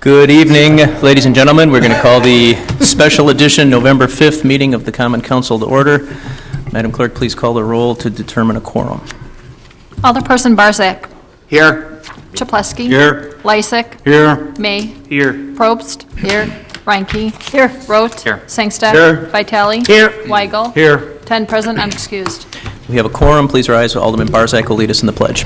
Good evening, ladies and gentlemen. We're going to call the special edition November 5th meeting of the Common Council to order. Madam Clerk, please call the roll to determine a quorum. Alderperson Barzak. Here. Chaplesky. Here. Lysick. Here. May. Here. Probst. Here. Reinke. Here. Rote. Here. Sangstedt. Here. Vitale. Here. Weigel. Here. 10 present, unexcused. We have a quorum. Please rise. Alderman Barzak will lead us in the pledge.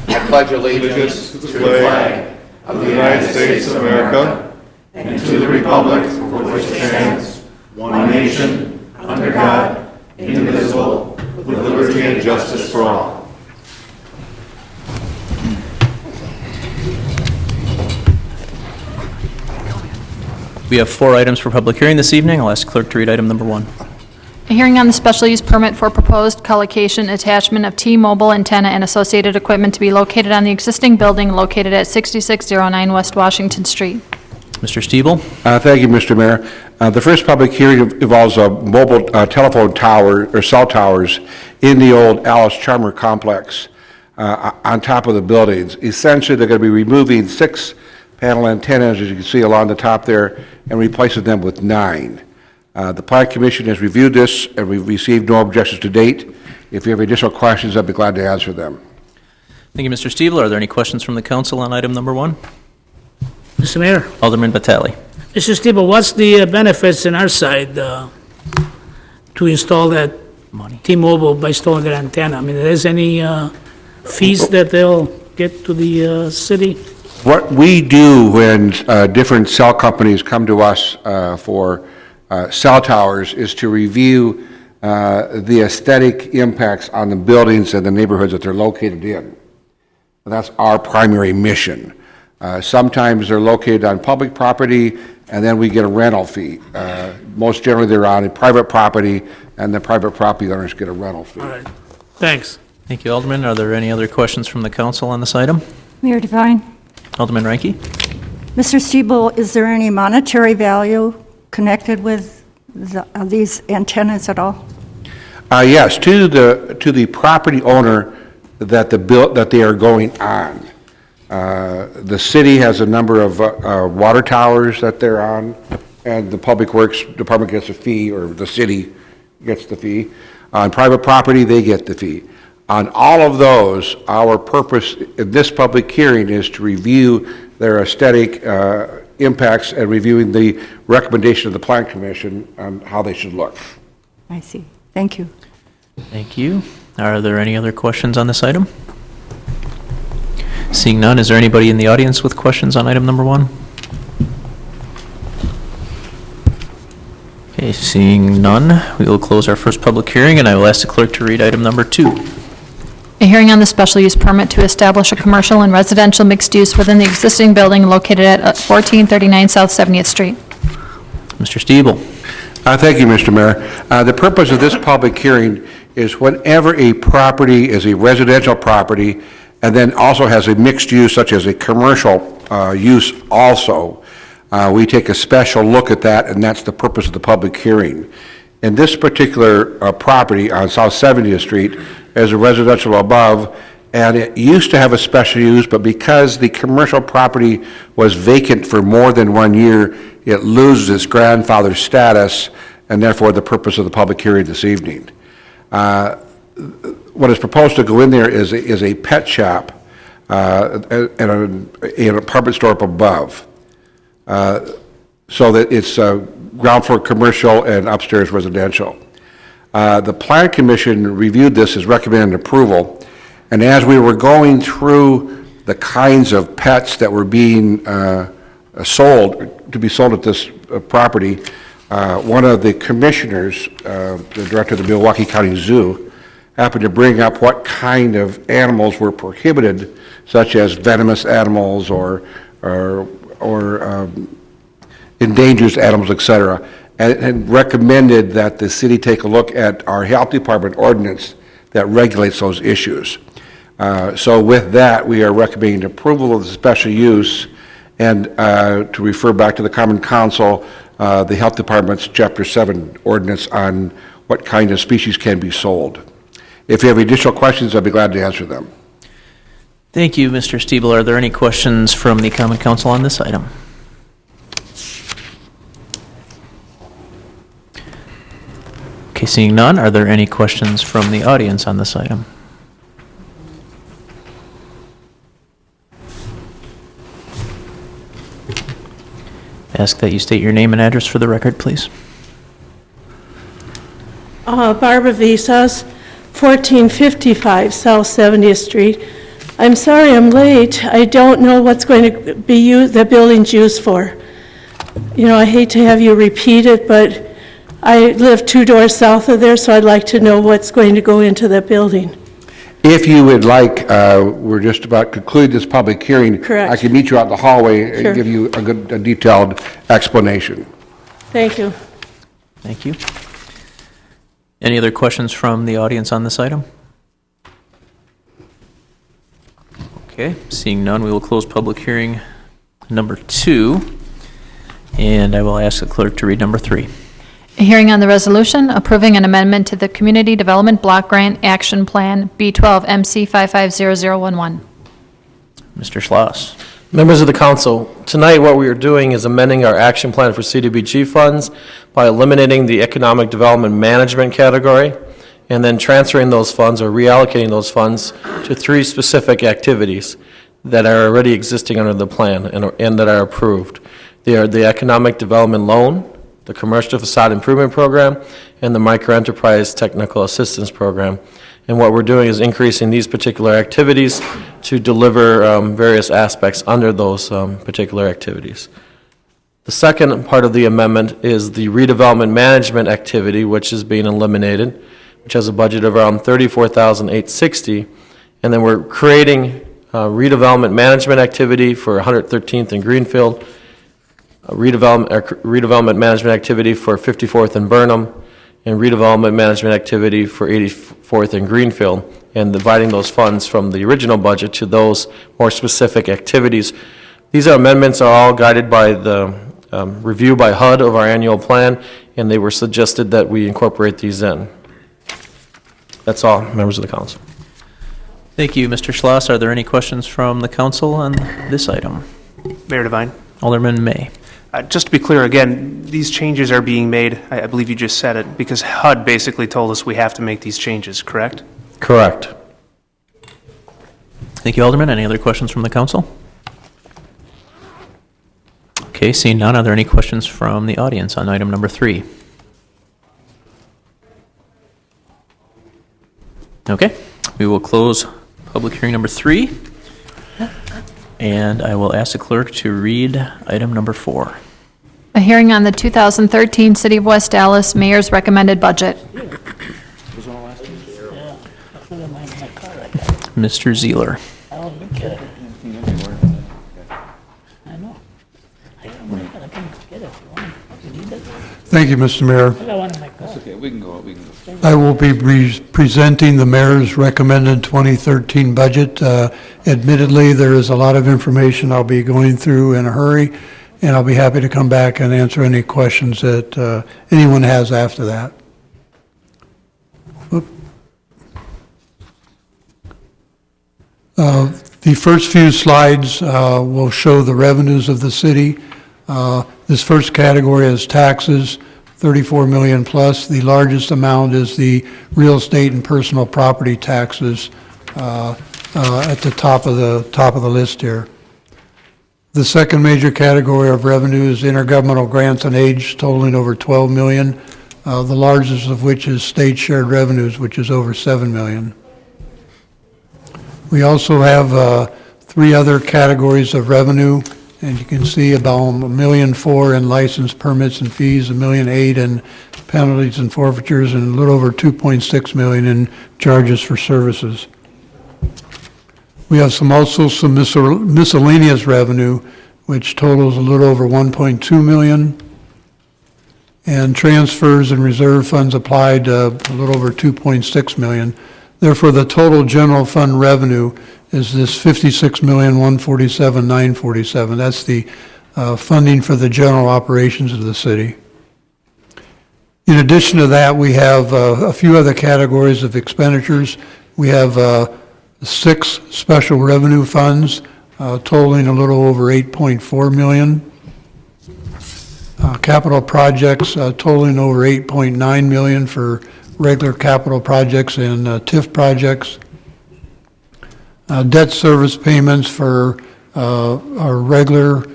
I pledge allegiance to the flag of the United States of America and to the republic for which it stands, one nation, under God, indivisible, with liberty and justice for all. We have 4 items for public hearing this evening. I'll ask clerk to read item number 1. A hearing on the special use permit for proposed collocation attachment of T-Mobile antenna and associated equipment to be located on the existing building located at 6609 West Washington Street. Mr. Stiebel. Thank you, Mr. Mayor. The first public hearing involves a mobile telephone tower or cell towers in the old Allis Charmer complex on top of the buildings. Essentially, they're going to be removing 6 panel antennas, as you can see along the top there, and replacing them with 9. The Planning Commission has reviewed this, and we've received no objections to date. If you have additional questions, I'd be glad to answer them. Thank you, Mr. Stiebel. Are there any questions from the council on item number 1? Mr. Mayor. Alderman Vitale. Mr. Stiebel, what's the benefits on our side to install that T-Mobile by installing that antenna? I mean, is any fees that they'll get to the city? What we do when different cell companies come to us for cell towers is to review the aesthetic impacts on the buildings and the neighborhoods that they're located in. That's our primary mission. Sometimes they're located on public property, and then we get a rental fee. Most generally, they're on a private property, and the private property owners get a rental fee. All right. Thanks. Thank you, Alderman. Are there any other questions from the council on this item? Mayor Devine. Alderman Reinke. Mr. Stiebel, is there any monetary value connected with these antennas at all? Yes, to the property owner that they are going on. The city has a number of water towers that they're on, and the Public Works Department gets a fee, or the city gets the fee. On private property, they get the fee. On all of those, our purpose in this public hearing is to review their aesthetic impacts and reviewing the recommendation of the Plan Commission on how they should look. I see. Thank you. Thank you. Are there any other questions on this item? Seeing none, is there anybody in the audience with questions on item number 1? Okay, seeing none, we will close our first public hearing, and I will ask the clerk to read item number 2. A hearing on the special use permit to establish a commercial and residential mixed use within the existing building located at 1439 South 70th Street. Mr. Stiebel. Thank you, Mr. Mayor. The purpose of this public hearing is whenever a property is a residential property and then also has a mixed use, such as a commercial use also, we take a special look at that, and that's the purpose of the public hearing. In this particular property on South 70th Street, there's a residential above, and it used to have a special use, but because the commercial property was vacant for more than 1 year, it loses its grandfather status, and therefore the purpose of the public hearing this evening. What is proposed to go in there is a pet shop and an apartment store up above, so that it's ground floor commercial and upstairs residential. The Plan Commission reviewed this as recommended approval, and as we were going through the kinds of pets that were being to be sold at this property, one of the commissioners, the director of the Milwaukee County Zoo, happened to bring up what kind of animals were prohibited, such as venomous animals or endangered animals, etc., and recommended that the city take a look at our health department ordinance that regulates those issues. So with that, we are recommending approval of the special use and to refer back to the Common Council, the health department's Chapter 7 ordinance on what kind of species can be sold. If you have additional questions, I'd be glad to answer them. Thank you, Mr. Stiebel. Are there any questions from the Common Council on this item? Okay, seeing none, are there any questions from the audience on this item? Ask that you state your name and address for the record, please. Barbara Visas, 1455 South 70th Street. I'm sorry I'm late. I don't know what's going to be the building's used for. You know, I hate to have you repeat it, but I live 2 doors south of there, so I'd like to know what's going to go into that building. If you would like, we're just about to conclude this public hearing. Correct. I can meet you out in the hallway Sure. and give you a detailed explanation. Thank you. Thank you. Any other questions from the audience on this item? Okay, seeing none, we will close public hearing number 2, and I will ask the clerk to read number 3. A hearing on the resolution approving an amendment to the Community Development Block Grant Action Plan B12 MC 550011. Mr. Schloss. Members of the council, tonight what we are doing is amending our action plan for CDBG funds by eliminating the economic development management category and then transferring those funds or reallocating those funds to 3 specific activities that are already existing under the plan and that are approved. They are the economic development loan, the commercial facade improvement program, and the microenterprise technical assistance program. And what we're doing is increasing these particular activities to deliver various aspects under those particular activities. The second part of the amendment is the redevelopment management activity, which is being eliminated, which has a budget of around $34,860. And then we're creating redevelopment management activity for 113th and Greenfield, redevelopment management activity for 54th and Burnham, and redevelopment management activity for 84th and Greenfield, and dividing those funds from the original budget to those more specific activities. These amendments are all guided by the review by HUD of our annual plan, and they were suggested that we incorporate these in. That's all, members of the council. Thank you, Mr. Schloss. Are there any questions from the council on this item? Mayor Devine. Alderman May. Just to be clear, again, these changes are being made, I believe you just said it, because HUD basically told us we have to make these changes, correct? Correct. Thank you, Alderman. Any other questions from the council? Okay, seeing none, are there any questions from the audience on item number 3? Okay, we will close public hearing number 3, and I will ask the clerk to read item number 4. A hearing on the 2013 City of West Allis Mayor's recommended budget. Mr. Zeeler. Thank you, Mr. Mayor. I will be presenting the mayor's recommended 2013 budget. Admittedly, there is a lot of information I'll be going through in a hurry, and I'll be happy to come back and answer any questions that anyone has after that. The first few slides will show the revenues of the city. This first category is taxes, 34 million plus. The largest amount is the real estate and personal property taxes at the top of the list here. The second major category of revenue is intergovernmental grants and aids totaling over 12 million, the largest of which is state shared revenues, which is over 7 million. We also have 3 other categories of revenue, and you can see about $1.4 million in license permits and fees, $1.8 million in penalties and forfeitures, and a little over $2.6 million in charges for services. We have some miscellaneous revenue, which totals a little over $1.2 million, and transfers and reserve funds applied a little over $2.6 million. Therefore, the total general fund revenue is this $56,147,947. That's the funding for the general operations of the city. In addition to that, we have a few other categories of expenditures. We have 6 special revenue funds totaling a little over $8.4 million. Capital projects totaling over $8.9 million for regular capital projects and TIF projects. Debt service payments for our regular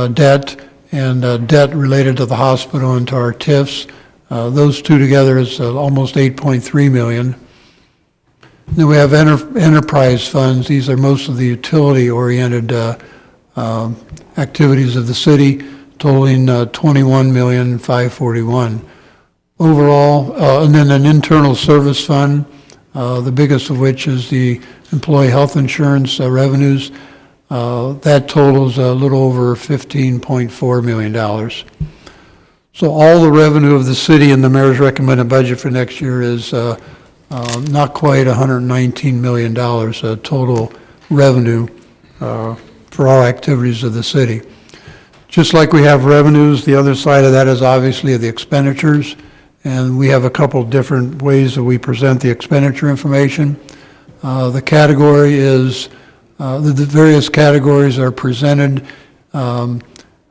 debt and debt related to the hospital and to our TIFs. Those two together is almost $8.3 million. Then we have enterprise funds. These are most of the utility-oriented activities of the city, totaling $21,541,000. Overall, and then an internal service fund, the biggest of which is the employee health insurance revenues. That totals a little over $15.4 million. So all the revenue of the city in the mayor's recommended budget for next year is not quite $119 million total revenue for all activities of the city. Just like we have revenues, the other side of that is obviously the expenditures. And we have a couple different ways that we present the expenditure information. The category is, the various categories are presented.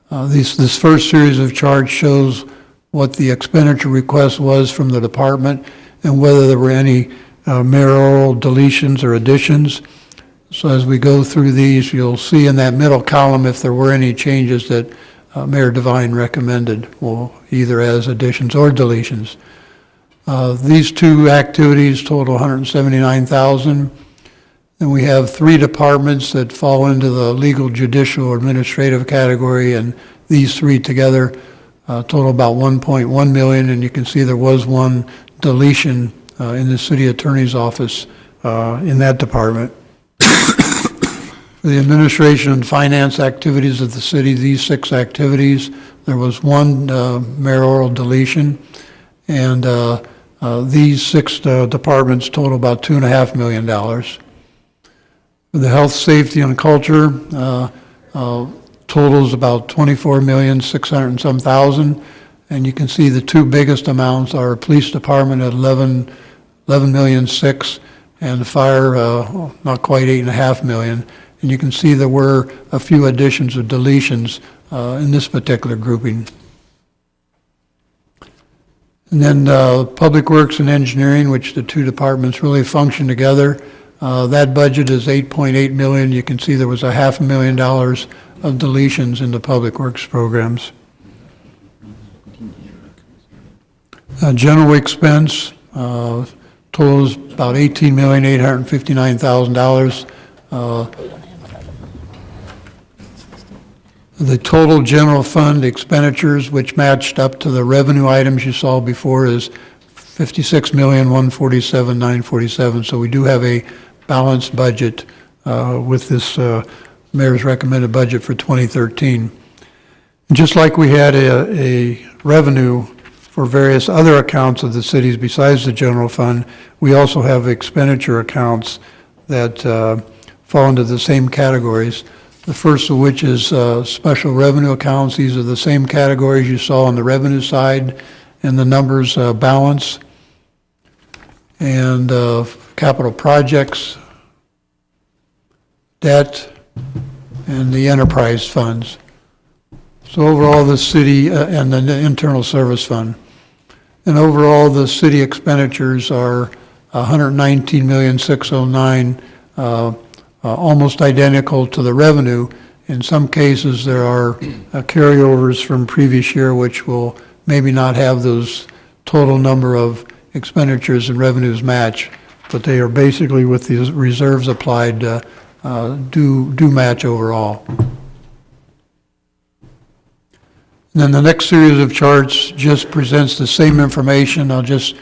This first series of charts shows what the expenditure request was from the department and whether there were any mayoral deletions or additions. So as we go through these, you'll see in that middle column if there were any changes that Mayor Devine recommended, well, either as additions or deletions. These 2 activities total $179,000. And we have 3 departments that fall into the legal, judicial, or administrative category, and these 3 together total about $1.1 million. And you can see there was 1 deletion in the city attorney's office in that department. The administration and finance activities of the city, these 6 activities, there was 1 mayoral deletion, and these 6 departments total about $2.5 million. The health, safety, and culture totals about $24,600,000 and some thousand, and you can see the 2 biggest amounts are police department at $11 11,600,000, and the fire, not quite 8.5 million. And you can see there were a few additions or deletions in this particular grouping. And then Public Works and Engineering, which the two departments really function together, that budget is 8.8 million. You can see there was $500,000 of deletions in the Public Works programs. General expense totals about $18,859,000. The total general fund expenditures, which matched up to the revenue items you saw before, is $56,147,947. So we do have a balanced budget with this mayor's recommended budget for 2013. And just like we had a revenue for various other accounts of the cities besides the general fund, we also have expenditure accounts that fall into the same categories. The first of which is special revenue accounts. These are the same categories you saw on the revenue side, and the numbers balance. And capital projects, debt, and the enterprise funds. So overall, the city, and the internal service fund. And overall, the city expenditures are $119,609,000, almost identical to the revenue. In some cases, there are carryovers from previous year which will maybe not have those total number of expenditures and revenues match, but they are basically, with the reserves applied, do match overall. And then the next series of charts just presents the same information. I'll just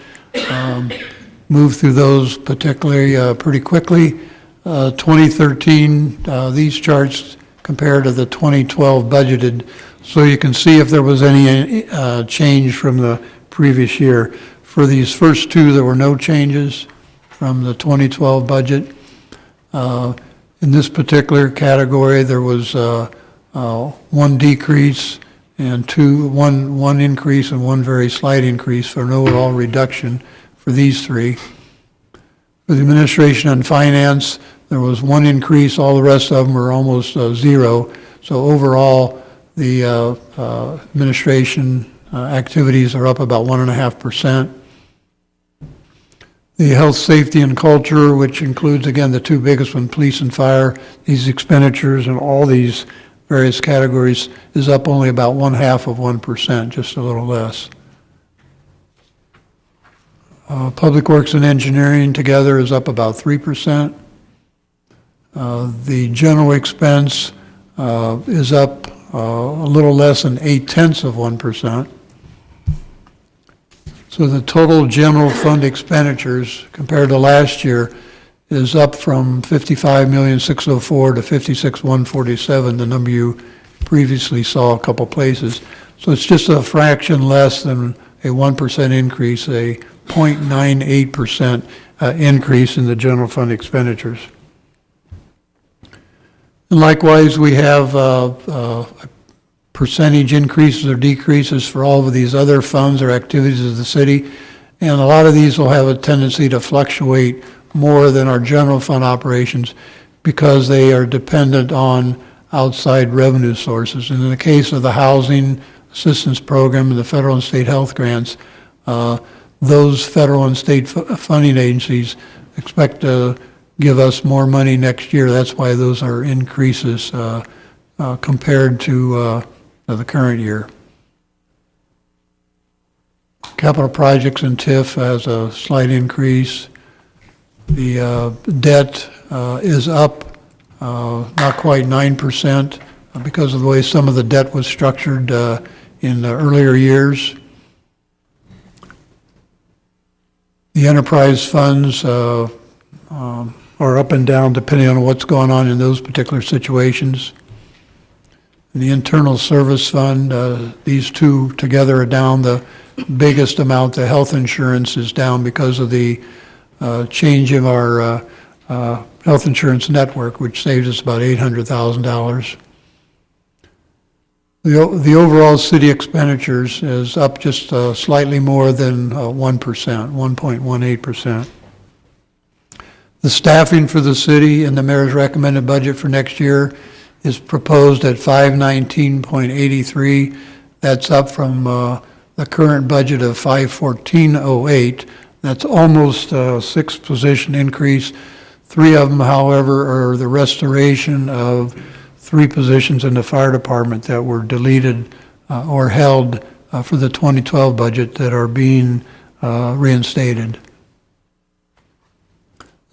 move through those particularly pretty quickly. 2013, these charts compare to the 2012 budgeted, so you can see if there was any change from the previous year. For these first two, there were no changes from the 2012 budget. In this particular category, there was one decrease and one increase and one very slight increase, for an overall reduction for these three. For the administration and finance, there was one increase. All the rest of them were almost zero. So overall, the administration activities are up about 1.5%. The health, safety, and culture, which includes, again, the two biggest ones, police and fire, these expenditures in all these various categories is up only about 1/2%, just a little less. Public Works and Engineering together is up about 3%. The general expense is up a little less than 0.8%. So the total general fund expenditures compared to last year is up from $55,604,000 to $56,147,000, the number you previously saw a couple places. So it's just a fraction less than a 1% increase, a 0.98% increase in the general fund expenditures. And likewise, we have percentage increases or decreases for all of these other funds or activities of the city, and a lot of these will have a tendency to fluctuate more than our general fund operations because they are dependent on outside revenue sources. And in the case of the Housing Assistance Program and the federal and state health grants, those federal and state funding agencies expect to give us more money next year. That's why those are increases compared to the current year. Capital projects and TIF has a slight increase. The debt is up not quite 9% because of the way some of the debt was structured in the earlier years. The enterprise funds are up and down depending on what's going on in those particular situations. The internal service fund, these two together are down. The biggest amount, the health insurance, is down because of the change in our health insurance network, which saves us about $800,000. The overall city expenditures is up just slightly more than 1%, 1.18%. The staffing for the city and the mayor's recommended budget for next year is proposed at 519.83. That's up from the current budget of 514.08. That's almost a 6-position increase. 3 of them, however, are the restoration of 3 positions in the fire department that were deleted or held for the 2012 budget that are being reinstated.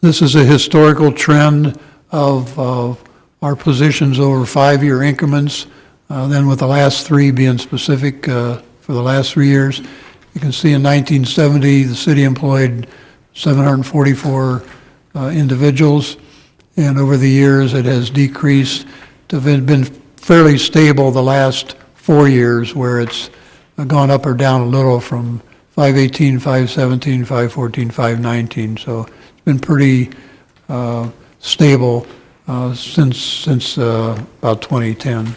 This is a historical trend of our positions over 5-year increments, then with the last 3 being specific for the last 3 years. You can see in 1970, the city employed 744 individuals, and over the years it has decreased to have been fairly stable the last 4 years, where it's gone up or down a little from 518, 517, 514, 519. So it's been pretty stable since about 2010.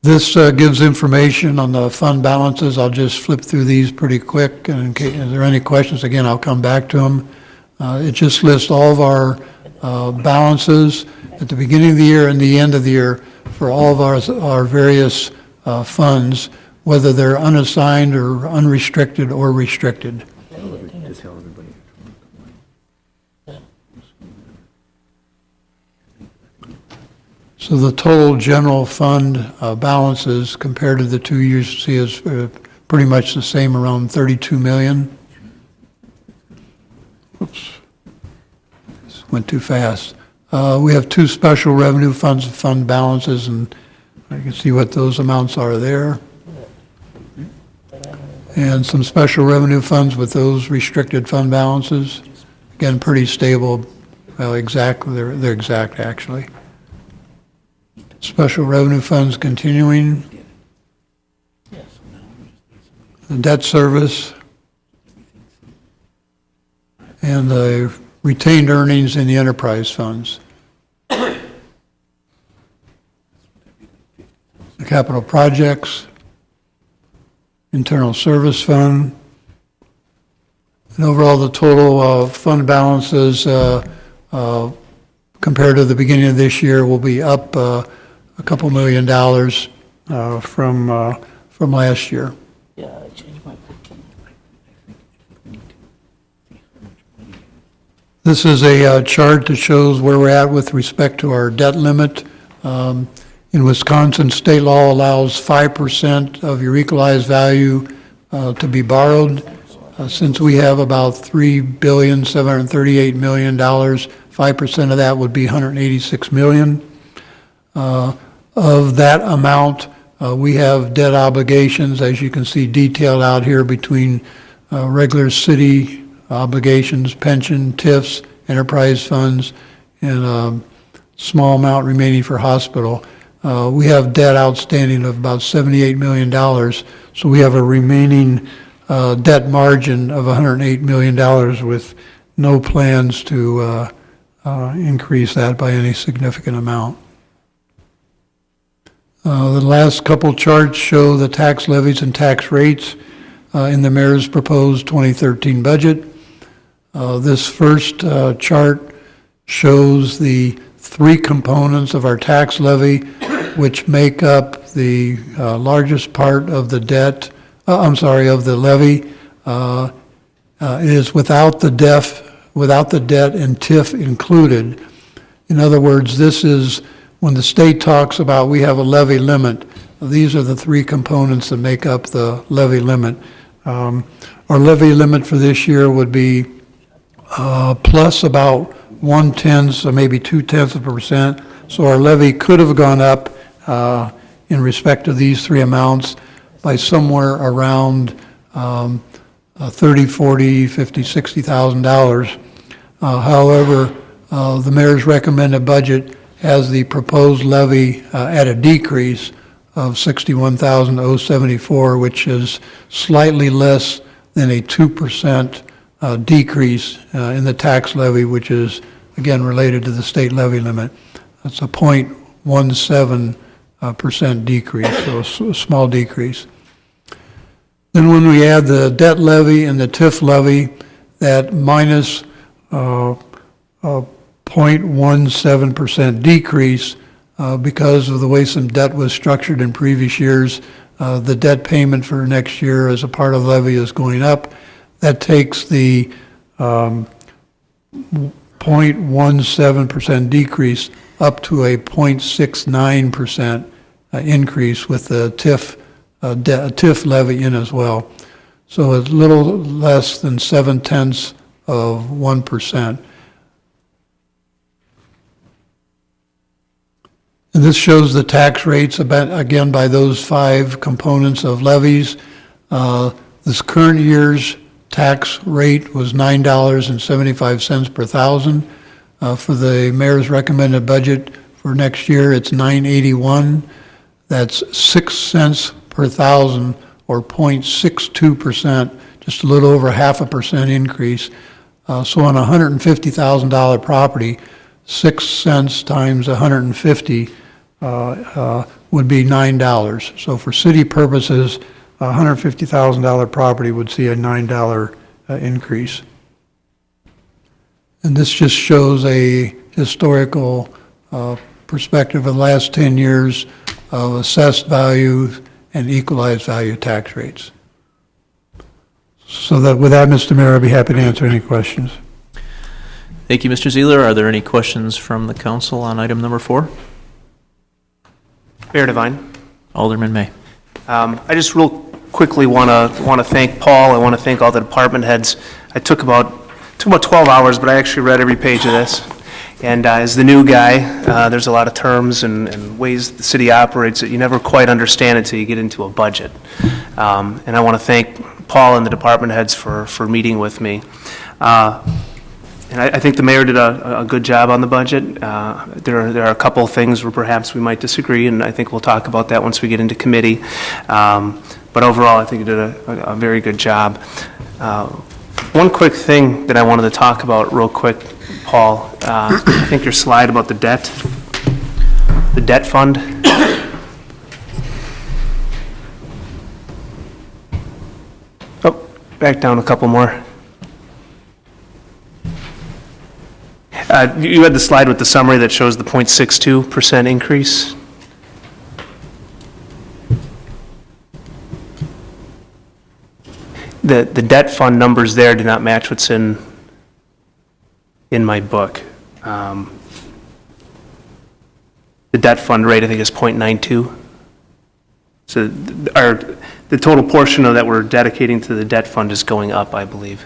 This gives information on the fund balances. I'll just flip through these pretty quick, and in case if there are any questions, again, I'll come back to them. It just lists all of our balances at the beginning of the year and the end of the year for all of our various funds, whether they're unassigned or unrestricted or restricted. So the total general fund balances compared to the 2 years you see is pretty much the same, around 32 million. Oops, this went too fast. We have 2 special revenue funds, fund balances, and you can see what those amounts are there. And some special revenue funds with those restricted fund balances. Again, pretty stable. Well, exactly, they're exact actually. Special revenue funds continuing. The debt service. And the retained earnings in the enterprise funds. The capital projects. Internal service fund. And overall, the total fund balances compared to the beginning of this year will be up a couple $1 million from last year. Yeah, I changed my booking. This is a chart that shows where we're at with respect to our debt limit. In Wisconsin, state law allows 5% of your equalized value to be borrowed. Since we have about $3,738 million, 5% of that would be $186 million. Of that amount, we have debt obligations, as you can see detailed out here, between regular city obligations, pension, TIFs, enterprise funds, and a small amount remaining for hospital. We have debt outstanding of about $78 million, so we have a remaining debt margin of $108 million with no plans to increase that by any significant amount. The last couple charts show the tax levies and tax rates in the mayor's proposed 2013 budget. This first chart shows the 3 components of our tax levy, which make up the largest part of the debt. Of the levy. It is without the debt and TIF included. In other words, this is when the state talks about we have a levy limit. These are the 3 components that make up the levy limit. Our levy limit for this year would be plus about 1/10 or maybe 0.2%. So our levy could have gone up in respect to these 3 amounts by somewhere around $30,000, $40,000, $50,000, $60,000. However, the mayor's recommended budget has the proposed levy at a decrease of $61,074, which is slightly less than a 2% decrease in the tax levy, which is, again, related to the state levy limit. That's a 0.17% decrease, so a small decrease. Then when we add the debt levy and the TIF levy, that minus a 0.17% decrease, because of the way some debt was structured in previous years, the debt payment for next year as a part of levy is going up. That takes the 0.17% decrease up to a 0.69% increase with the TIF levy in as well. So it's a little less than 0.7%. And this shows the tax rates, again, by those 5 components of levies. This current year's tax rate was $9.75 per thousand. For the mayor's recommended budget for next year, it's $9.81. That's 6 cents per thousand, or 0.62%, just a little over 0.5% increase. So on a $150,000 property, 6 cents times 150 would be $9. So for city purposes, a $150,000 property would see a $9 increase. And this just shows a historical perspective of the last 10 years of assessed value and equalized value tax rates. So that, with that, Mr. Mayor, I'd be happy to answer any questions. Thank you, Mr. Zeeler. Are there any questions from the council on item number 4? Mayor Devine. Alderman May. I just real quickly want to thank Paul. I want to thank all the department heads. I took about 12 hours, but I actually read every page of this. And as the new guy, there's a lot of terms and ways the city operates that you never quite understand until you get into a budget. And I want to thank Paul and the department heads for meeting with me. And I think the mayor did a good job on the budget. There are a couple of things where perhaps we might disagree, and I think we'll talk about that once we get into committee. But overall, I think he did a very good job. One quick thing that I wanted to talk about real quick, Paul, I think your slide about the debt fund. Oh, back down a couple more. You had the slide with the summary that shows the 0.62% increase. The debt fund numbers there do not match what's in my book. The debt fund rate, I think, is 0.92. So the total portion of that we're dedicating to the debt fund is going up, I believe.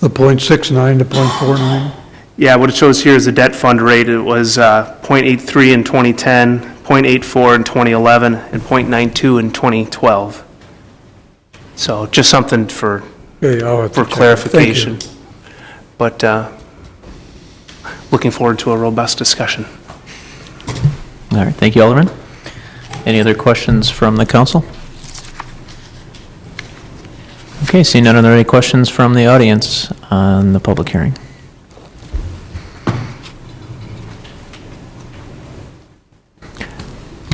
The 0.69 to 0.49? Yeah, what it shows here is the debt fund rate. It was 0.83 in 2010, 0.84 in 2011, and 0.92 in 2012. So just something for clarification. But looking forward to a robust discussion. All right, thank you, Alderman. Any other questions from the council? Okay, seeing none, are there any questions from the audience on the public hearing?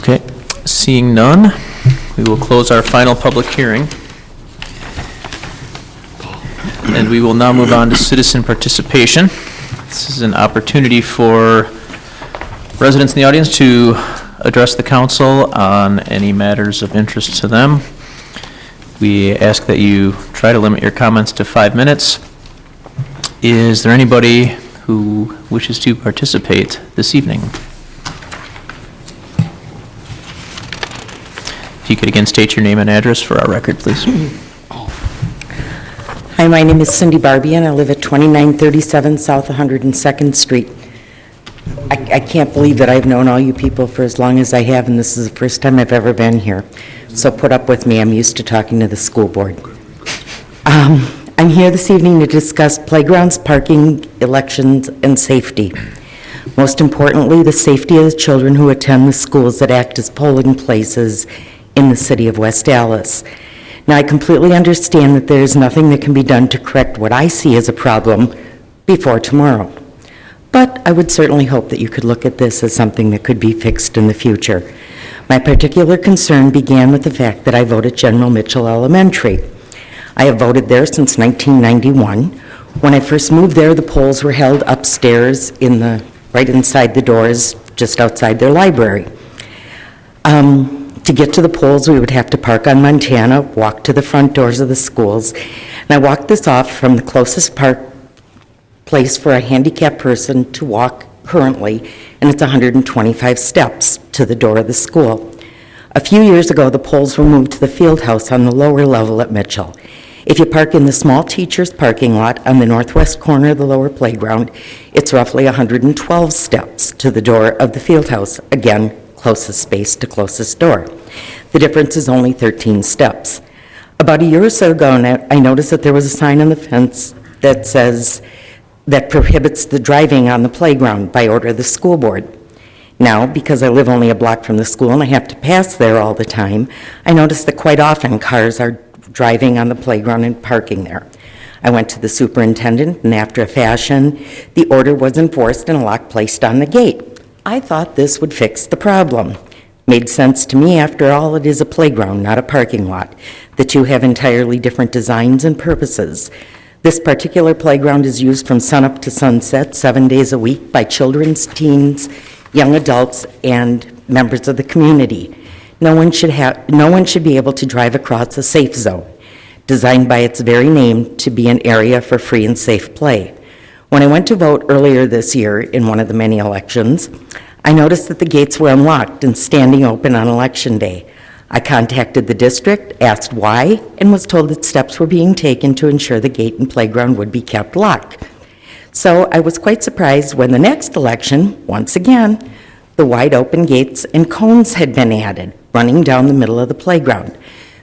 Okay, seeing none, we will close our final public hearing. And we will now move on to citizen participation. This is an opportunity for residents in the audience to address the council on any matters of interest to them. We ask that you try to limit your comments to 5 minutes. Is there anybody who wishes to participate this evening? If you could again state your name and address for our record, please. Hi, my name is Cindy Barbie, and I live at 2937 South 102nd Street. I can't believe that I've known all you people for as long as I have, and this is the first time I've ever been here. So put up with me. I'm used to talking to the school board. I'm here this evening to discuss playgrounds, parking, elections, and safety. Most importantly, the safety of the children who attend the schools that act as polling places in the city of West Allis. Now, I completely understand that there is nothing that can be done to correct what I see as a problem before tomorrow. But I would certainly hope that you could look at this as something that could be fixed in the future. My particular concern began with the fact that I voted General Mitchell Elementary. I have voted there since 1991. When I first moved there, the polls were held upstairs right inside the doors, just outside their library. To get to the polls, we would have to park on Montana, walk to the front doors of the schools, and I walked this off from the closest place for a handicapped person to walk currently, and it's 125 steps to the door of the school. A few years ago, the polls were moved to the field house on the lower level at Mitchell. If you park in the small teacher's parking lot on the northwest corner of the lower playground, it's roughly 112 steps to the door of the field house, again, closest space to closest door. The difference is only 13 steps. About a year or so ago, I noticed that there was a sign on the fence that prohibits the driving on the playground by order of the school board. Now, because I live only a block from the school and I have to pass there all the time, I notice that quite often cars are driving on the playground and parking there. I went to the superintendent, and after a fashion, the order was enforced and a lock placed on the gate. I thought this would fix the problem. Made sense to me. After all, it is a playground, not a parking lot. The two have entirely different designs and purposes. This particular playground is used from sunup to sunset, 7 days a week, by children, teens, young adults, and members of the community. No one should be able to drive across a safe zone, designed by its very name to be an area for free and safe play. When I went to vote earlier this year in one of the many elections, I noticed that the gates were unlocked and standing open on election day. I contacted the district, asked why, and was told that steps were being taken to ensure the gate and playground would be kept locked. So I was quite surprised when the next election, once again, the wide open gates and cones had been added, running down the middle of the playground.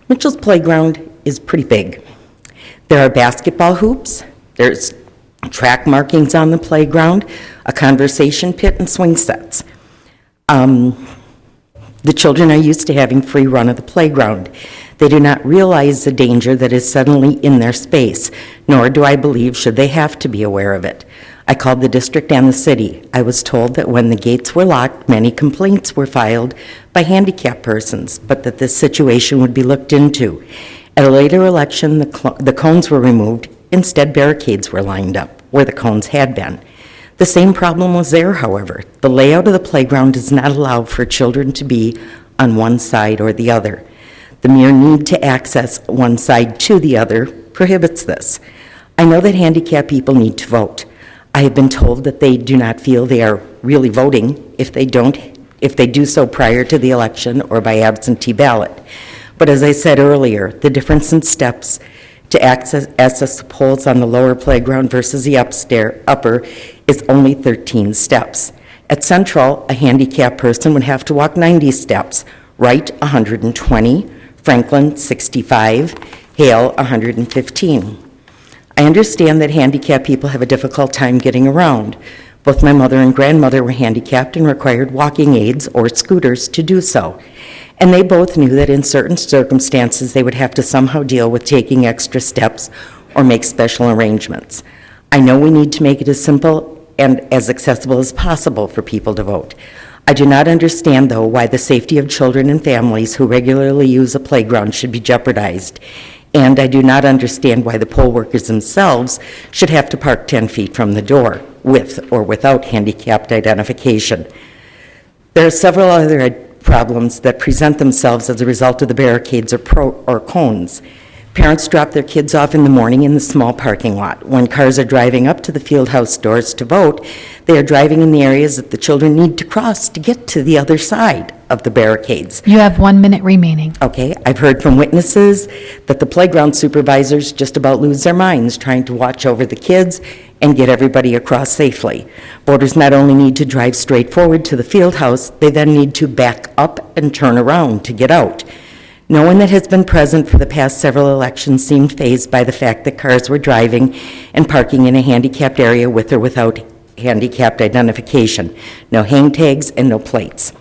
Mitchell's playground is pretty big. There are basketball hoops, there's track markings on the playground, a conversation pit, and swing sets. The children are used to having free run of the playground. They do not realize the danger that is suddenly in their space, nor do I believe should they have to be aware of it. I called the district and the city. I was told that when the gates were locked, many complaints were filed by handicapped persons, but that this situation would be looked into. At a later election, the cones were removed. Instead, barricades were lined up where the cones had been. The same problem was there, however. The layout of the playground does not allow for children to be on one side or the other. The mere need to access one side to the other prohibits this. I know that handicapped people need to vote. I have been told that they do not feel they are really voting if they do so prior to the election or by absentee ballot. But as I said earlier, the difference in steps to access the polls on the lower playground versus the upper is only 13 steps. At Central, a handicapped person would have to walk 90 steps, Wright 120, Franklin 65, Hale 115. I understand that handicapped people have a difficult time getting around. Both my mother and grandmother were handicapped and required walking aids or scooters to do so. And they both knew that in certain circumstances they would have to somehow deal with taking extra steps or make special arrangements. I know we need to make it as simple and as accessible as possible for people to vote. I do not understand, though, why the safety of children and families who regularly use a playground should be jeopardized. And I do not understand why the poll workers themselves should have to park 10 feet from the door, with or without handicapped identification. There are several other problems that present themselves as a result of the barricades or cones. Parents drop their kids off in the morning in the small parking lot. When cars are driving up to the field house doors to vote, they are driving in the areas that the children need to cross to get to the other side of the barricades. You have 1 minute remaining. Okay, I've heard from witnesses that the playground supervisors just about lose their minds trying to watch over the kids and get everybody across safely. Voters not only need to drive straight forward to the field house, they then need to back up and turn around to get out. No one that has been present for the past several elections seemed fazed by the fact that cars were driving and parking in a handicapped area with or without handicapped identification. No hang tags and no plates.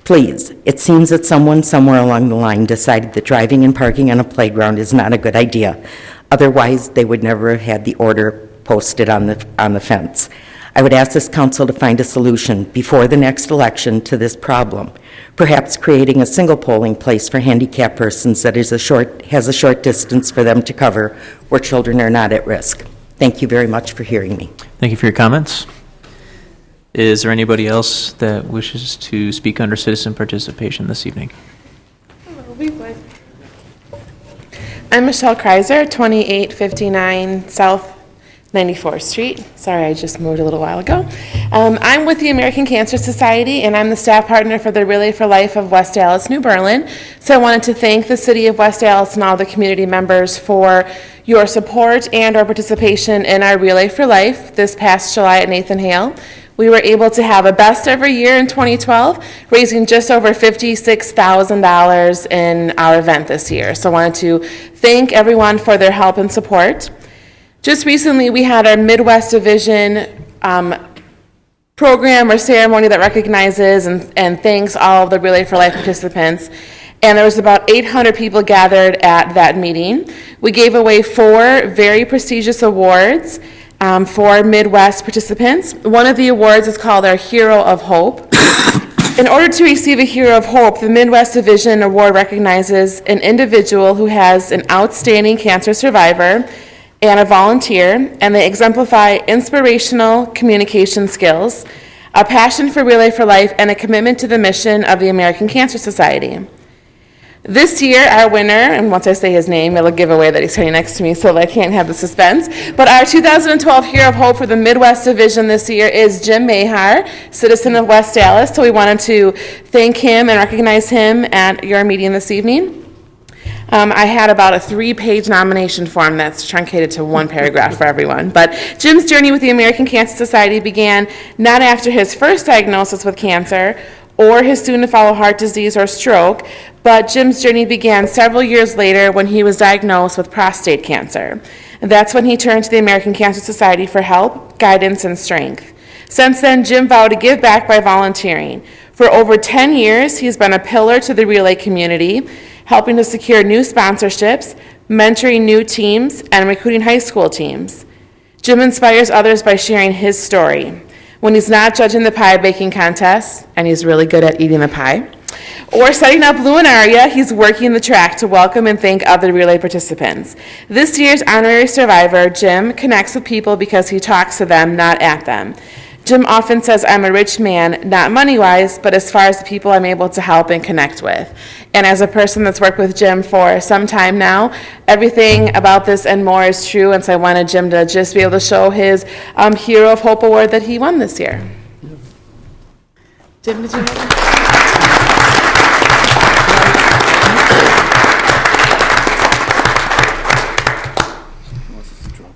Please, it seems that someone somewhere along the line decided that driving and parking on a playground is not a good idea. Otherwise, they would never have had the order posted on the fence. I would ask this council to find a solution before the next election to this problem, perhaps creating a single polling place for handicapped persons that has a short distance for them to cover where children are not at risk. Thank you very much for hearing me. Thank you for your comments. Is there anybody else that wishes to speak under citizen participation this evening? I'm Michelle Kreiser, 2859 South 94th Street. Sorry, I just moved a little while ago. I'm with the American Cancer Society, and I'm the staff partner for the Relay for Life of West Allis, New Berlin. So I wanted to thank the City of West Allis and all the community members for your support and our participation in our Relay for Life this past July at Nathan Hale. We were able to have a best ever year in 2012, raising just over $56,000 in our event this year. So I wanted to thank everyone for their help and support. Just recently, we had our Midwest Division program or ceremony that recognizes and thanks all of the Relay for Life participants. And there was about 800 people gathered at that meeting. We gave away 4 very prestigious awards for Midwest participants. One of the awards is called our Hero of Hope. In order to receive a Hero of Hope, the Midwest Division Award recognizes an individual who has an outstanding cancer survivor and a volunteer, and they exemplify inspirational communication skills, a passion for Relay for Life, and a commitment to the mission of the American Cancer Society. This year, our winner, and once I say his name, it'll give away that he's sitting next to me, so I can't have the suspense, but our 2012 Hero of Hope for the Midwest Division this year is Jim Mahar, citizen of West Allis, so we wanted to thank him and recognize him at your meeting this evening. I had about a 3-page nomination form that's truncated to 1 paragraph for everyone. But Jim's journey with the American Cancer Society began not after his first diagnosis with cancer or his soon-to-follow heart disease or stroke, but Jim's journey began several years later when he was diagnosed with prostate cancer. And that's when he turned to the American Cancer Society for help, guidance, and strength. Since then, Jim vowed to give back by volunteering. For over 10 years, he's been a pillar to the Relay community, helping to secure new sponsorships, mentoring new teams, and recruiting high school teams. Jim inspires others by sharing his story. When he's not judging the pie baking contest, and he's really good at eating the pie, or setting up Luminaria, he's working the track to welcome and thank other Relay participants. This year's honorary survivor, Jim, connects with people because he talks to them, not at them. Jim often says, I'm a rich man, not money-wise, but as far as the people I'm able to help and connect with. And as a person that's worked with Jim for some time now, everything about this and more is true, and so I wanted Jim to just be able to show his Hero of Hope Award that he won this year. Jim, did you have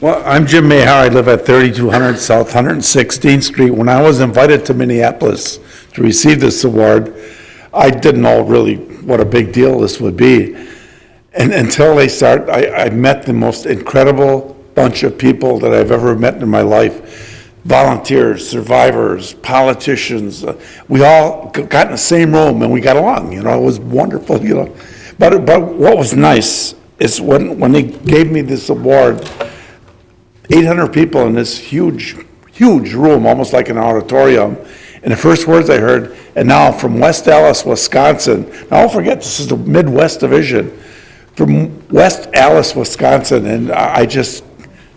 Well, I'm Jim Mahar. I live at 3200 South 116th Street. When I was invited to Minneapolis to receive this award, I didn't know really what a big deal this would be. And until I met the most incredible bunch of people that I've ever met in my life. Volunteers, survivors, politicians. We all got in the same room and we got along. You know, it was wonderful, you know. But what was nice is when they gave me this award, 800 people in this huge room, almost like an auditorium. And the first words I heard, and now from West Allis, Wisconsin. Now don't forget, this is the Midwest Division. From West Allis, Wisconsin, and I just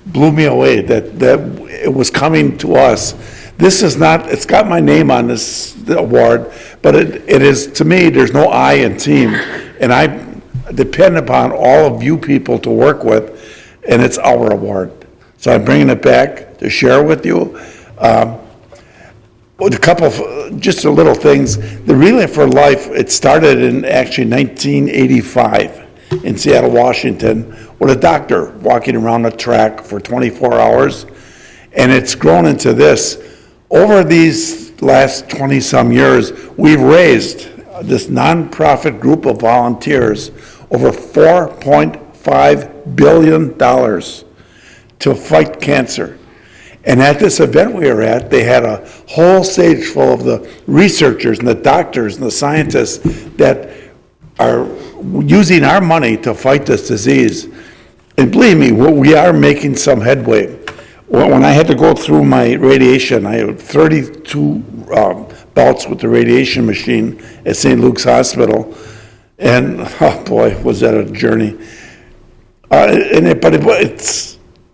blew me away that it was coming to us. This is not, it's got my name on this award, but it is, to me, there's no I in team. And I depend upon all of you people to work with, and it's our award. So I'm bringing it back to share with you. With a couple of, just a little things. The Relay for Life, it started in actually 1985 in Seattle, Washington, with a doctor walking around the track for 24 hours. And it's grown into this. Over these last 20-some years, we've raised this nonprofit group of volunteers over $4.5 billion to fight cancer. And at this event we were at, they had a whole stage full of the researchers and the doctors and the scientists that are using our money to fight this disease. And believe me, we are making some headway. When I had to go through my radiation, I had 32 bouts with the radiation machine at St. Luke's Hospital, and, oh boy, was that a journey.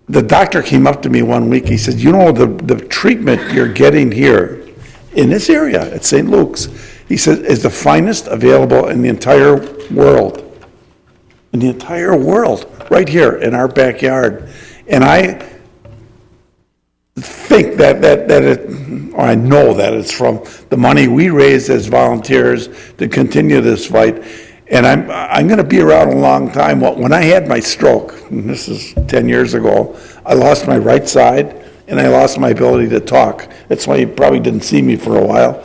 The doctor came up to me one week, he said, you know, the treatment you're getting here in this area at St. Luke's, he said, is the finest available in the entire world. In the entire world, right here in our backyard. And I think or I know that it's from the money we raised as volunteers to continue this fight. And I'm going to be around a long time. When I had my stroke, and this is 10 years ago, I lost my right side and I lost my ability to talk. That's why you probably didn't see me for a while.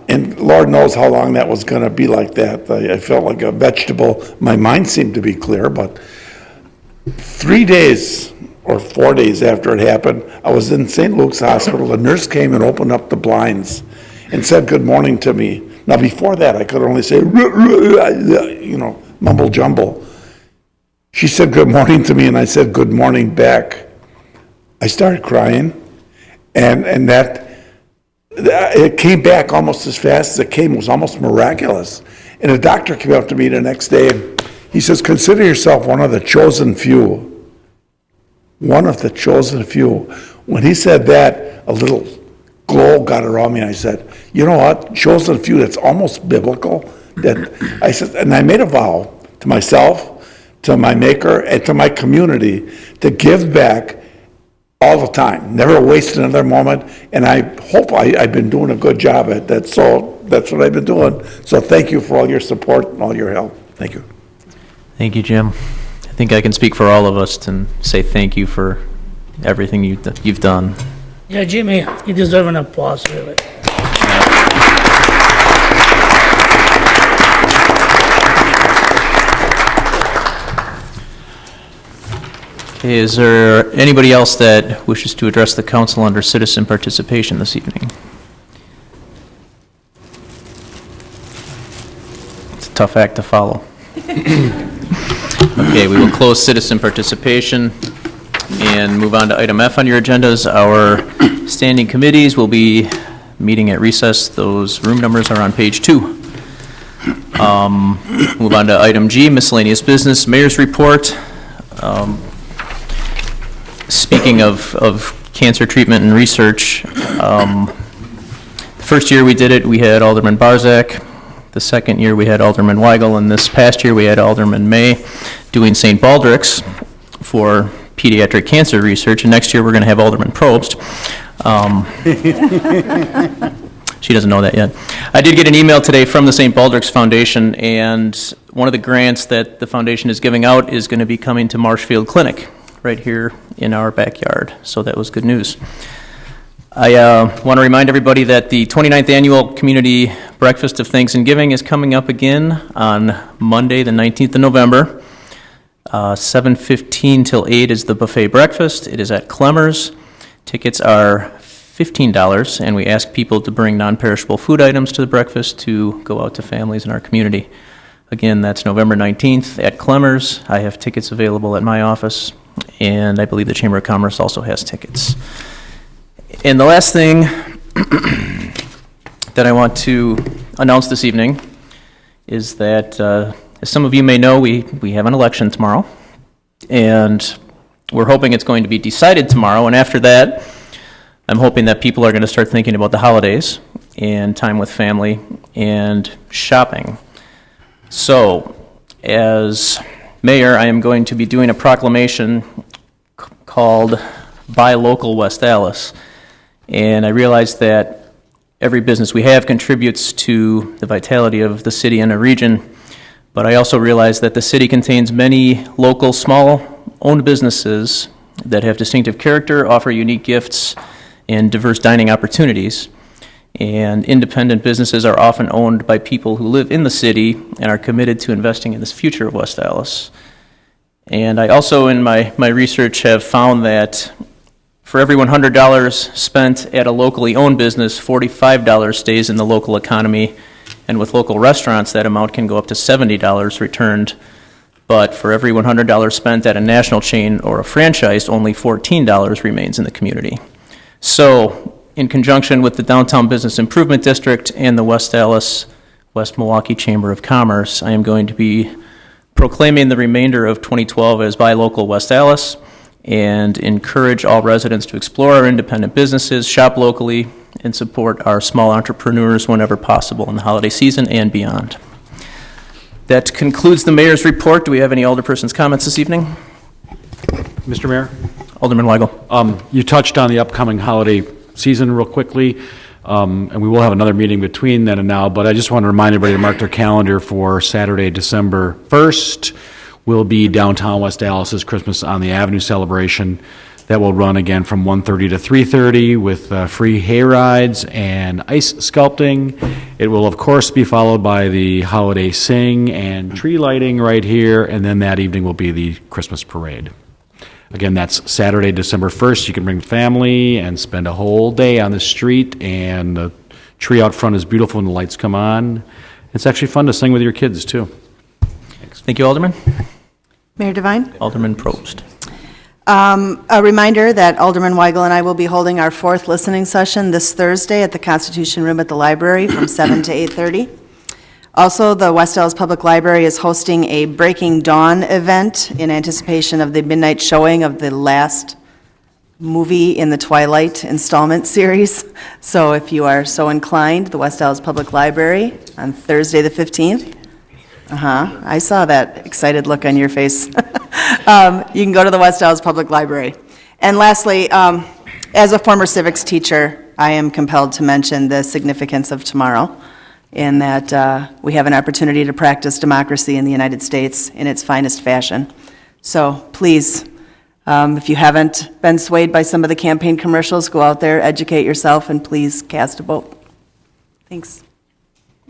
And Lord knows how long that was going to be like that. I felt like a vegetable. My mind seemed to be clear, but 3 days or 4 days after it happened, I was in St. Luke's Hospital. The nurse came and opened up the blinds and said good morning to me. Now, before that, I could only say, mumble jumble. She said good morning to me, and I said good morning back. I started crying, and that it came back almost as fast as it came. It was almost miraculous. And a doctor came up to me the next day, and he says, consider yourself one of the chosen few. One of the chosen few. When he said that, a little glow got around me, and I said, you know what, chosen few, that's almost biblical. I said, and I made a vow to myself, to my maker, and to my community to give back all the time, never waste another moment, and I hope I've been doing a good job at that, so that's what I've been doing. So thank you for all your support and all your help. Thank you. Thank you, Jim. I think I can speak for all of us and say thank you for everything you've done. Yeah, Jimmy, you deserve an applause, really. Okay, is there anybody else that wishes to address the council under citizen participation this evening? It's a tough act to follow. Okay, we will close citizen participation and move on to item F on your agendas. Our standing committees will be meeting at recess. Those room numbers are on page 2. Move on to item G, miscellaneous business, mayor's report. Speaking of cancer treatment and research, the first year we did it, we had Alderman Barzak. The second year we had Alderman Weigel, and this past year we had Alderman May doing St. Baldrick's for pediatric cancer research, and next year we're going to have Alderman Probst. She doesn't know that yet. I did get an email today from the St. Baldrick's Foundation, and one of the grants that the foundation is giving out is going to be coming to Marshfield Clinic right here in our backyard, so that was good news. I want to remind everybody that the 29th Annual Community Breakfast of Thanksgiving is coming up again on Monday, the 19th of November. 7:15 till 8 is the buffet breakfast. It is at Clemmer's. Tickets are $15, and we ask people to bring non-perishable food items to the breakfast to go out to families in our community. Again, that's November 19th at Clemmer's. I have tickets available at my office, and I believe the Chamber of Commerce also has tickets. And the last thing that I want to announce this evening is that, as some of you may know, we have an election tomorrow, and we're hoping it's going to be decided tomorrow, and after that, I'm hoping that people are going to start thinking about the holidays and time with family and shopping. So, as mayor, I am going to be doing a proclamation called Buy Local West Allis. And I realize that every business we have contributes to the vitality of the city and a region, but I also realize that the city contains many local, small-owned businesses that have distinctive character, offer unique gifts, and diverse dining opportunities. And independent businesses are often owned by people who live in the city and are committed to investing in this future of West Allis. And I also, in my research, have found that for every $100 spent at a locally owned business, $45 stays in the local economy, and with local restaurants, that amount can go up to $70 returned. but for every $100 spent at a national chain or a franchise, only $14 remains in the community. So, in conjunction with the Downtown Business Improvement District and the West Allis, West Milwaukee Chamber of Commerce, I am going to be proclaiming the remainder of 2012 as Buy Local West Allis, and encourage all residents to explore our independent businesses, shop locally, and support our small entrepreneurs whenever possible in the holiday season and beyond. That concludes the mayor's report. Do we have any alderperson's comments this evening? Mr. Mayor? Alderman Weigel. You touched on the upcoming holiday season real quickly, and we will have another meeting between then and now, but I just want to remind everybody to mark their calendar for Saturday, December 1st. Will be downtown West Allis's Christmas on the Avenue celebration. That will run again from 1:30 to 3:30 with free hay rides and ice sculpting. It will, of course, be followed by the holiday sing and tree lighting right here, and then that evening will be the Christmas parade. Again, that's Saturday, December 1st. You can bring family and spend a whole day on the street, and the tree out front is beautiful when the lights come on. It's actually fun to sing with your kids, too. Thank you, Alderman. Mayor Devine? Alderman Probst. A reminder that Alderman Weigel and I will be holding our 4th listening session this Thursday at the Constitution Room at the library from 7 to 8:30. Also, the West Allis Public Library is hosting a Breaking Dawn event in anticipation of the midnight showing of the last movie in the Twilight installment series. So if you are so inclined, the West Allis Public Library on Thursday the 15th. I saw that excited look on your face. You can go to the West Allis Public Library. And lastly, as a former civics teacher, I am compelled to mention the significance of tomorrow, in that we have an opportunity to practice democracy in the United States in its finest fashion. So please, if you haven't been swayed by some of the campaign commercials, go out there, educate yourself, and please cast a vote. Thanks.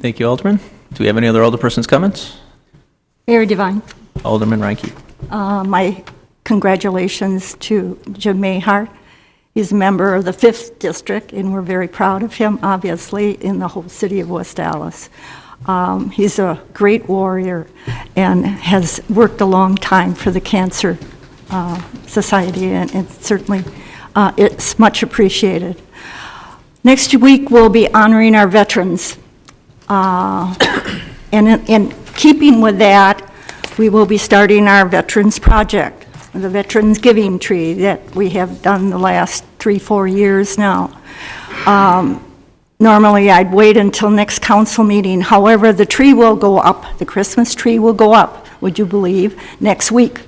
Thank you, Alderman. Do we have any other alderperson's comments? Mayor Devine, Alderman Reinke. my congratulations to Jim Mahart. He's a member of the 5th District, and we're very proud of him, obviously, in the whole city of West Allis. He's a great warrior and has worked a long time for the Cancer Society, and certainly it's much appreciated. Next week, we'll be honoring our veterans. And in keeping with that, we will be starting our Veterans Project, the Veterans Giving Tree that we have done the last 3-4 years now. Normally, I'd wait until next council meeting. However, the tree will go up, the Christmas tree will go up, would you believe, next week.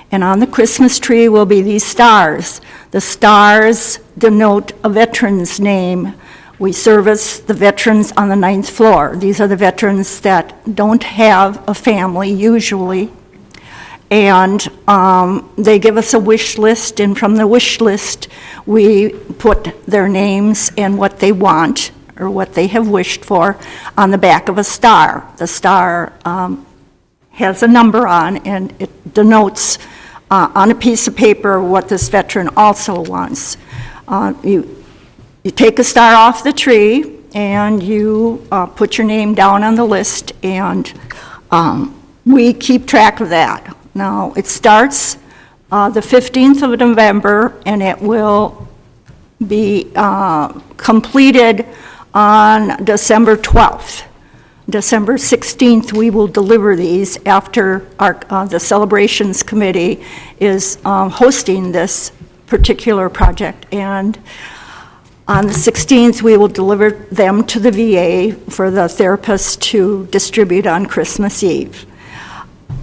And on the Christmas tree will be these stars. The stars denote a veteran's name. We service the veterans on the 9th floor. These are the veterans that don't have a family, usually. And they give us a wish list, and from the wish list, we put their names and what they want, or what they have wished for, on the back of a star. The star has a number on, and it denotes on a piece of paper what this veteran also wants. You take a star off the tree, and you put your name down on the list, and we keep track of that. Now, it starts the 15th of November, and it will be completed on December 12th. December 16th, we will deliver these after the Celebrations Committee is hosting this particular project. And on the 16th, we will deliver them to the VA for the therapists to distribute on Christmas Eve.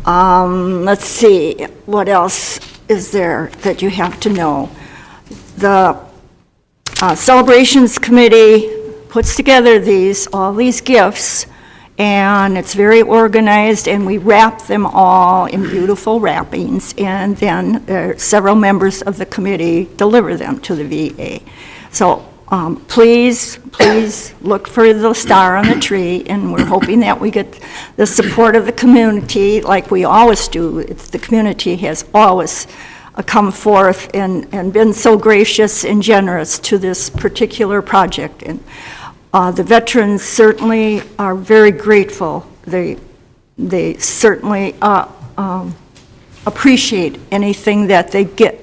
Let's see, what else is there that you have to know? The Celebrations Committee puts together all these gifts, and it's very organized, and we wrap them all in beautiful wrappings, and then several members of the committee deliver them to the VA. So please look for the star on the tree, and we're hoping that we get the support of the community like we always do. The community has always come forth and been so gracious and generous to this particular project. And the veterans certainly are very grateful. They certainly appreciate anything that they get.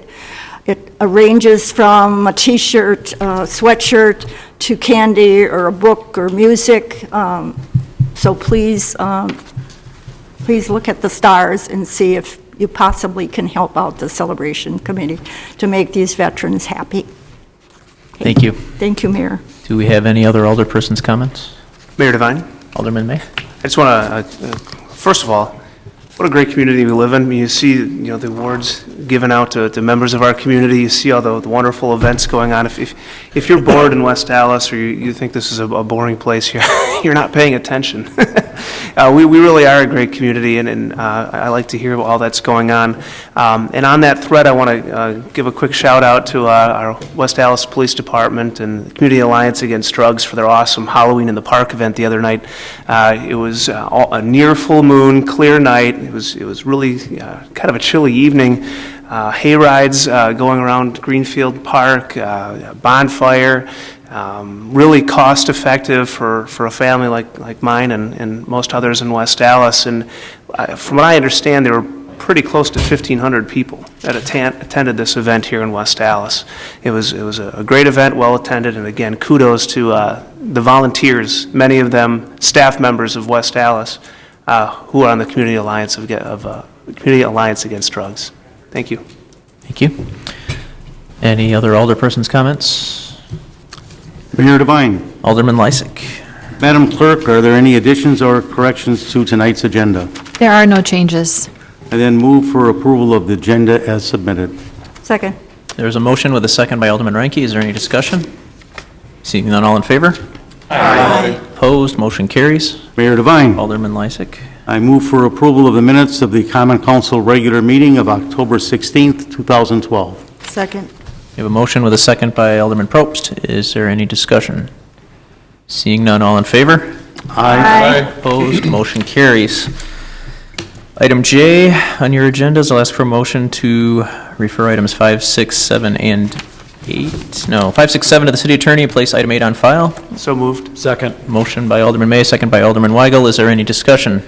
It ranges from a T-shirt, a sweatshirt, to candy or a book or music. So please, please look at the stars and see if you possibly can help out the celebration committee to make these veterans happy. Thank you. Thank you, Mayor. Do we have any other alderperson's comments? Mayor Devine? Alderman May? I just want to, first of all, what a great community we live in. You see, the awards given out to members of our community. You see all the wonderful events going on. If you're bored in West Allis or you think this is a boring place, you're not paying attention. We really are a great community, and I like to hear all that's going on. And on that thread, I want to give a quick shout out to our West Allis Police Department and the Community Alliance Against Drugs for their awesome Halloween in the Park event the other night. It was a near full moon, clear night. It was really kind of a chilly evening. Hay rides going around Greenfield Park, bonfire. Really cost effective for a family like mine and most others in West Allis. And from what I understand, there were pretty close to 1,500 people that attended this event here in West Allis. It was a great event, well attended, and again, kudos to the volunteers, many of them staff members of West Allis, who are on the Community Alliance Community Alliance Against Drugs. Thank you. Thank you. Any other alderperson's comments? Mayor Devine. Alderman Lysick. Madam Clerk, are there any additions or corrections to tonight's agenda? There are no changes. I then move for approval of the agenda as submitted. Second. There's a motion with a second by Alderman Reinke. Is there any discussion? Seeing none, all in favor? Aye. Opposed, motion carries. Mayor Devine. Alderman Lysick. I move for approval of the minutes of the Common Council regular meeting of October 16th, 2012. Second. We have a motion with a second by Alderman Probst. Is there any discussion? Seeing none, all in favor? Aye. Opposed, motion carries. Item J on your agendas, I'll ask for a motion to refer items 5, 6, 7, and 8. No, 5, 6, 7 to the city attorney and place item 8 on file. So moved. Second. Motion by Alderman May, second by Alderman Weigel. Is there any discussion?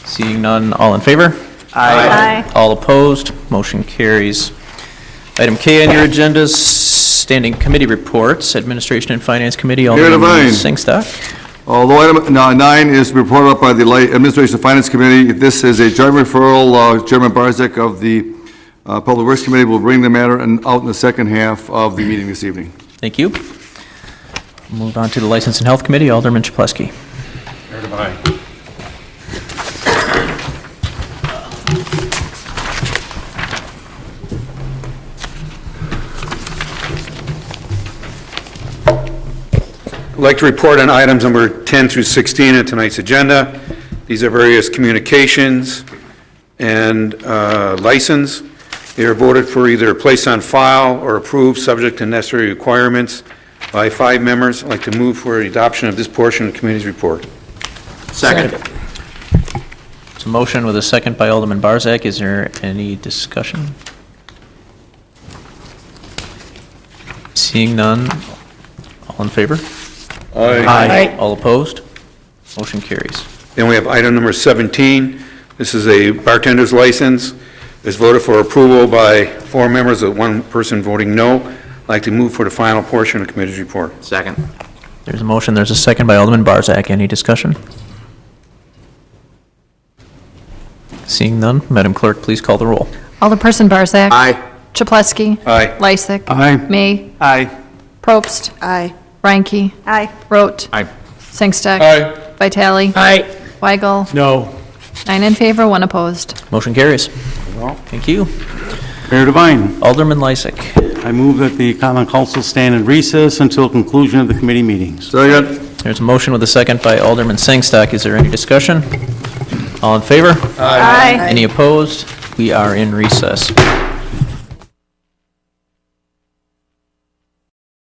Seeing none, all in favor? Aye. All opposed, motion carries. Item K on your agendas, standing committee reports, Administration and Finance Committee, Alderman Singstock. Although item 9 is reported up by the Administration and Finance Committee, this is a joint referral. Chairman Barzak of the Public Works Committee will bring the matter out in the second half of the meeting this evening. Thank you. Move on to the License and Health Committee, Alderman Chaplesky. I'd like to report on items number 10 through 16 in tonight's agenda. These are various communications and license. They are voted for either placed on file or approved subject to necessary requirements by 5 members. I'd like to move for the adoption of this portion of the committee's report. Second. It's a motion with a second by Alderman Barzak. Is there any discussion? Seeing none, all in favor? Aye. All opposed? Motion carries. Then we have item number 17. This is a bartender's license. It's voted for approval by 4 members with 1 person voting no. I'd like to move for the final portion of the committee's report. Second. There's a motion, there's a second by Alderman Barzak. Any discussion? Seeing none, Madam Clerk, please call the roll. Alderperson Barzak. Aye. Chaplesky. Aye. Lysick. Aye. May. Aye. Probst. Aye. Reinke. Aye. Rote. Aye. Singstock. Aye. Vitale. Aye. Weigel. No. 9 in favor, 1 opposed. Motion carries. Thank you. Mayor Devine. Alderman Lysick. I move that the Common Council stand in recess until conclusion of the committee meetings. Second. There's a motion with a second by Alderman Sangstock. Is there any discussion? All in favor? Aye. Any opposed? We are in recess.